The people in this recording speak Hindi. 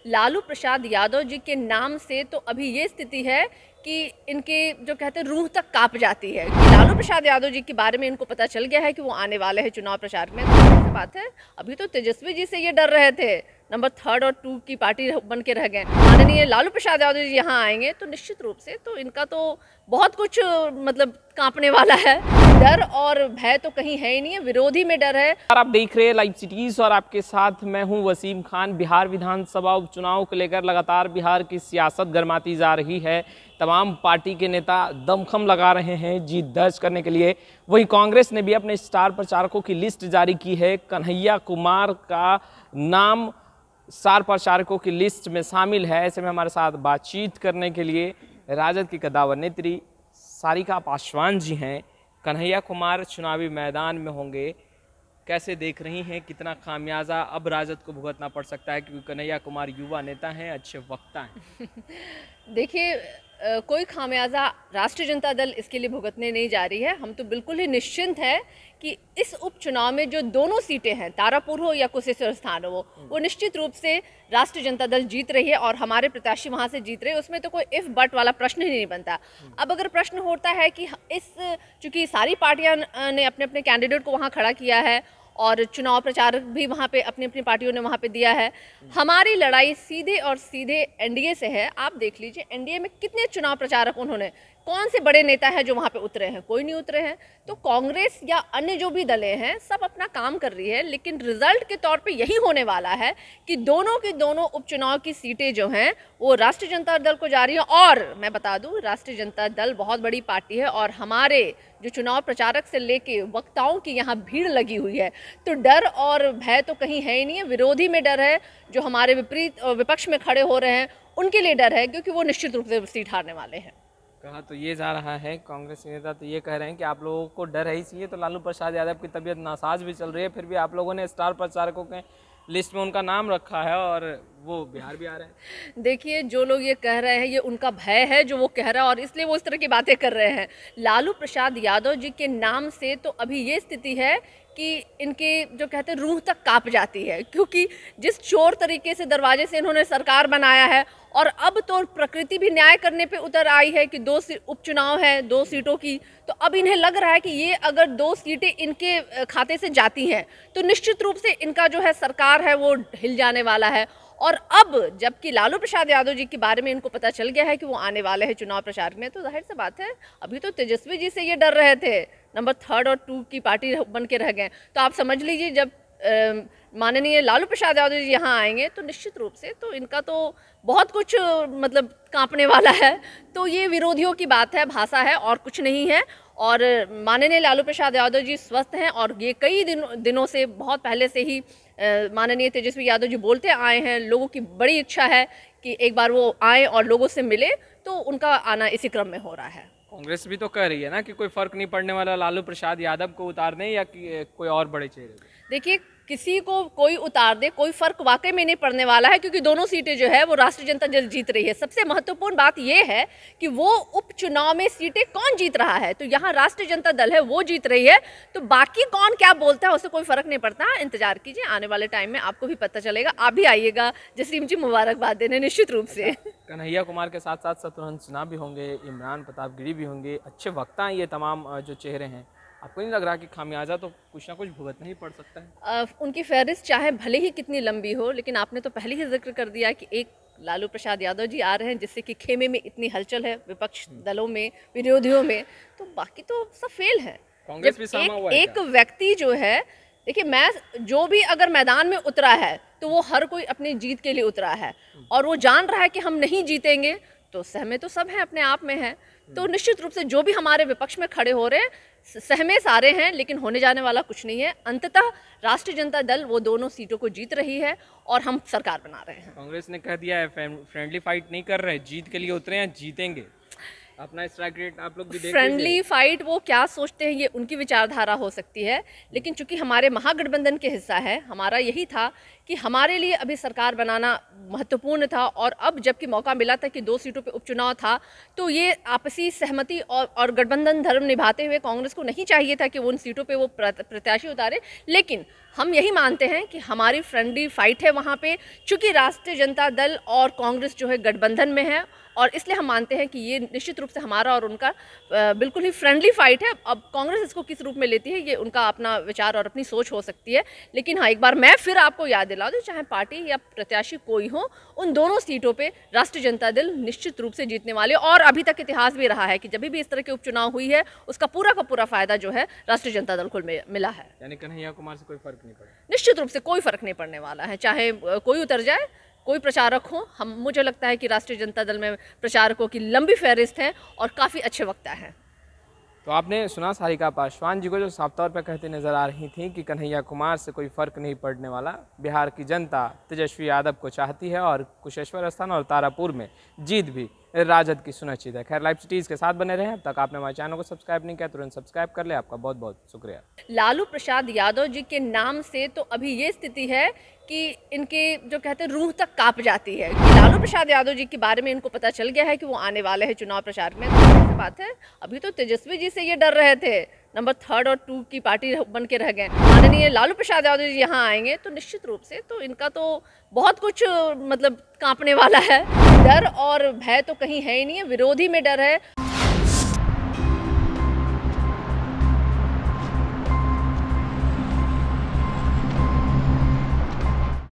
लालू प्रसाद यादव जी के नाम से तो अभी ये स्थिति है कि इनके जो कहते हैं रूह तक कांप जाती है कि लालू प्रसाद यादव जी के बारे में इनको पता चल गया है कि वो आने वाले हैं चुनाव प्रचार में। तो ऐसी बात है, अभी तो तेजस्वी जी से ये डर रहे थे, नंबर 3 और 2 की पार्टी बन के रह गए। माननीय लालू प्रसाद यादव जी यहाँ आएंगे तो निश्चित रूप से तो इनका तो बहुत कुछ मतलब कांपने वाला है। डर और भय तो कहीं है ही नहीं है, विरोधी में डर है। और आप देख रहे हैं लाइव सिटीज और आपके साथ मैं हूं वसीम खान। बिहार विधानसभा उपचुनाव को लेकर लगातार बिहार की सियासत गर्माती जा रही है। तमाम पार्टी के नेता दमखम लगा रहे हैं जीत दर्ज करने के लिए। वहीं कांग्रेस ने भी अपने स्टार प्रचारकों की लिस्ट जारी की है। कन्हैया कुमार का नाम स्टार प्रचारकों की लिस्ट में शामिल है। ऐसे में हमारे साथ बातचीत करने के लिए राजद की कद्दावर नेत्री सारिका पासवान जी हैं। कन्हैया कुमार चुनावी मैदान में होंगे, कैसे देख रही हैं, कितना खामियाजा अब राजद को भुगतना पड़ सकता है, क्योंकि कन्हैया कुमार युवा नेता हैं, अच्छे वक्ता हैं। देखिए, कोई खामियाजा राष्ट्रीय जनता दल इसके लिए भुगतने नहीं जा रही है। हम तो बिल्कुल ही निश्चिंत है कि इस उपचुनाव में जो दोनों सीटें हैं, तारापुर हो या कुशेश्वर स्थान हो, वो निश्चित रूप से राष्ट्रीय जनता दल जीत रही है और हमारे प्रत्याशी वहां से जीत रहे हैं। उसमें तो कोई इफ बट वाला प्रश्न ही नहीं बनता। अब अगर प्रश्न होता है कि चूंकि सारी पार्टियां ने अपने अपने कैंडिडेट को वहां खड़ा किया है और चुनाव प्रचारक भी वहाँ पे अपनी अपनी पार्टियों ने वहाँ पे दिया है, हमारी लड़ाई सीधे और सीधे एनडीए से है। आप देख लीजिए एनडीए में कितने चुनाव प्रचारक उन्होंने, कौन से बड़े नेता हैं जो वहाँ पे उतरे हैं? कोई नहीं उतरे हैं। तो कांग्रेस या अन्य जो भी दलें हैं सब अपना काम कर रही है, लेकिन रिजल्ट के तौर पे यही होने वाला है कि दोनों की दोनों उपचुनाव की सीटें जो हैं वो राष्ट्रीय जनता दल को जा रही है। और मैं बता दूं, राष्ट्रीय जनता दल बहुत बड़ी पार्टी है और हमारे जो चुनाव प्रचारक से लेके वक्ताओं की यहाँ भीड़ लगी हुई है। तो डर और भय तो कहीं है ही नहीं है, विरोधी में डर है। जो हमारे विपरीत विपक्ष में खड़े हो रहे हैं उनके लिए डर है, क्योंकि वो निश्चित रूप से सीट हारने वाले हैं। कहा तो ये जा रहा है, कांग्रेस नेता तो ये कह रहे हैं कि आप लोगों को डर है, इसलिए तो लालू प्रसाद यादव की तबीयत नासाज भी चल रही है, फिर भी आप लोगों ने स्टार प्रचारकों के लिस्ट में उनका नाम रखा है और वो बिहार भी आ रहे हैं। देखिए, जो लोग ये कह रहे हैं ये उनका भय है जो वो कह रहा है और इसलिए वो इस तरह की बातें कर रहे हैं। लालू प्रसाद यादव जी के नाम से तो अभी ये स्थिति है कि इनके जो कहते हैं रूह तक कांप जाती है, क्योंकि जिस चोर तरीके से दरवाजे से इन्होंने सरकार बनाया है और अब तो प्रकृति भी न्याय करने पे उतर आई है कि 2 उपचुनाव है 2 सीटों की। तो अब इन्हें लग रहा है कि ये अगर 2 सीटें इनके खाते से जाती हैं तो निश्चित रूप से इनका जो है सरकार है वो हिल जाने वाला है। और अब जबकि लालू प्रसाद यादव जी के बारे में इनको पता चल गया है कि वो आने वाले हैं चुनाव प्रचार में, तो जाहिर सी बात है अभी तो तेजस्वी जी से ये डर रहे थे, नंबर 3 और 2 की पार्टी बन के रह गए। तो आप समझ लीजिए जब माननीय लालू प्रसाद यादव जी यहाँ आएंगे तो निश्चित रूप से तो इनका तो बहुत कुछ मतलब कांपने वाला है। तो ये विरोधियों की बात है, भाषा है और कुछ नहीं है। और माननीय लालू प्रसाद यादव जी स्वस्थ हैं और ये कई दिनों से, बहुत पहले से ही माननीय तेजस्वी यादव जी बोलते आए हैं। लोगों की बड़ी इच्छा है कि एक बार वो आए और लोगों से मिले, तो उनका आना इसी क्रम में हो रहा है। कांग्रेस भी तो कह रही है ना कि कोई फर्क नहीं पड़ने वाला लालू प्रसाद यादव को उतारने या कि कोई और बड़े चेहरे। देखिए, किसी को कोई उतार दे कोई फर्क वाकई में नहीं पड़ने वाला है, क्योंकि दोनों सीटें जो है वो राष्ट्रीय जनता दल जीत रही है। सबसे महत्वपूर्ण बात यह है कि वो उपचुनाव में सीटें कौन जीत रहा है, तो यहाँ राष्ट्रीय जनता दल है वो जीत रही है। तो बाकी कौन क्या बोलता है उससे कोई फर्क नहीं पड़ता। इंतजार कीजिए, आने वाले टाइम में आपको भी पता चलेगा। आप भी आइएगा जसीम जी मुबारकबाद देने निश्चित रूप से। कन्हैया कुमार के साथ साथ शत्रुघ्न सिन्हा भी होंगे, इमरान प्रताप गिरी भी होंगे, अच्छे वक्ता हैं ये तमाम जो चेहरे हैं। आपको नहीं लग रहा कि खामियाजा तो कुछ ना कुछ भुगतना ही पड़ सकता है? उनकी फहरिस्त चाहे भले ही कितनी लंबी हो, लेकिन आपने तो पहले ही जिक्र कर दिया कि एक लालू प्रसाद यादव जी आ रहे हैं, जिससे कि खेमे में इतनी हलचल है विपक्ष दलों में, विरोधियों में। तो बाकी तो सब फेल है। कांग्रेस भी सामा हुआ है एक व्यक्ति जो है, देखिए, मैं जो भी अगर मैदान में उतरा है तो वो हर कोई अपनी जीत के लिए उतरा है और वो जान रहा है कि हम नहीं जीतेंगे, तो सहमे तो सब हैं, अपने आप में हैं। तो निश्चित रूप से जो भी हमारे विपक्ष में खड़े हो रहे हैं सहमे सारे हैं, लेकिन होने जाने वाला कुछ नहीं है। अंततः राष्ट्रीय जनता दल वो दोनों सीटों को जीत रही है और हम सरकार बना रहे हैं। कांग्रेस ने कह दिया है फ्रेंडली फाइट नहीं कर रहे, जीत के लिए उतरे हैं, जीतेंगे। अपना स्ट्राइक रेट आप लोग भी देख फ्रेंडली फाइट वो क्या सोचते हैं ये उनकी विचारधारा हो सकती है, लेकिन चूंकि हमारे महागठबंधन के हिस्सा है, हमारा यही था कि हमारे लिए अभी सरकार बनाना महत्वपूर्ण था। और अब जबकि मौका मिला था कि 2 सीटों पे उपचुनाव था, तो ये आपसी सहमति और गठबंधन धर्म निभाते हुए कांग्रेस को नहीं चाहिए था कि वो उन सीटों पे वो प्रत्याशी उतारे। लेकिन हम यही मानते हैं कि हमारी फ्रेंडली फाइट है वहाँ पे, चूँकि राष्ट्रीय जनता दल और कांग्रेस जो है गठबंधन में है, और इसलिए हम मानते हैं कि ये निश्चित रूप से हमारा और उनका बिल्कुल ही फ्रेंडली फाइट है। अब कांग्रेस इसको किस रूप में लेती है ये उनका अपना विचार और अपनी सोच हो सकती है। लेकिन हाँ, एक बार मैं फिर आपको याद दिला दूं, चाहे पार्टी या प्रत्याशी कोई हो, उन दोनों सीटों पे राष्ट्रीय जनता दल निश्चित रूप से जीतने वाले। और अभी तक इतिहास भी रहा है कि जब भी इस तरह के उपचुनाव हुई है, उसका पूरा का पूरा फायदा जो है राष्ट्रीय जनता दल को मिला है। यानी कन्हैया कुमार से कोई फर्क नहीं पड़ा? निश्चित रूप से कोई फर्क नहीं पड़ने वाला है, चाहे कोई उतर जाए, कोई प्रचारक हो। मुझे लगता है कि राष्ट्रीय जनता दल में प्रचारकों की लंबी फहरिस्त है और काफ़ी अच्छे वक्ता हैं। तो आपने सुना सारिका पासवान जी को, जो साफ तौर पर कहते नजर आ रही थी कि कन्हैया कुमार से कोई फर्क नहीं पड़ने वाला। बिहार की जनता तेजस्वी यादव को चाहती है और कुशेश्वर स्थान और तारापुर में जीत भी राजद की सुनिश्चित है। खैर, लाइव सिटीज के साथ बने रहें। अब तक आपने हमारे चैनल को सब्सक्राइब नहीं किया, तुरंत सब्सक्राइब कर ले। आपका बहुत बहुत शुक्रिया। लालू प्रसाद यादव जी के नाम से तो अभी ये स्थिति है कि इनके जो कहते हैं रूह तक कांप जाती है कि लालू प्रसाद यादव जी के बारे में इनको पता चल गया है कि वो आने वाले हैं चुनाव प्रचार में। तो बात है, अभी तो तेजस्वी जी से ये डर रहे थे, नंबर 3 और 2 की पार्टी बन के रह गए। माननीय लालू प्रसाद यादव जी यहाँ आएंगे तो निश्चित रूप से तो इनका तो बहुत कुछ मतलब कांपने वाला है। डर और भय तो कहीं है ही नहीं है, विरोधी में डर है।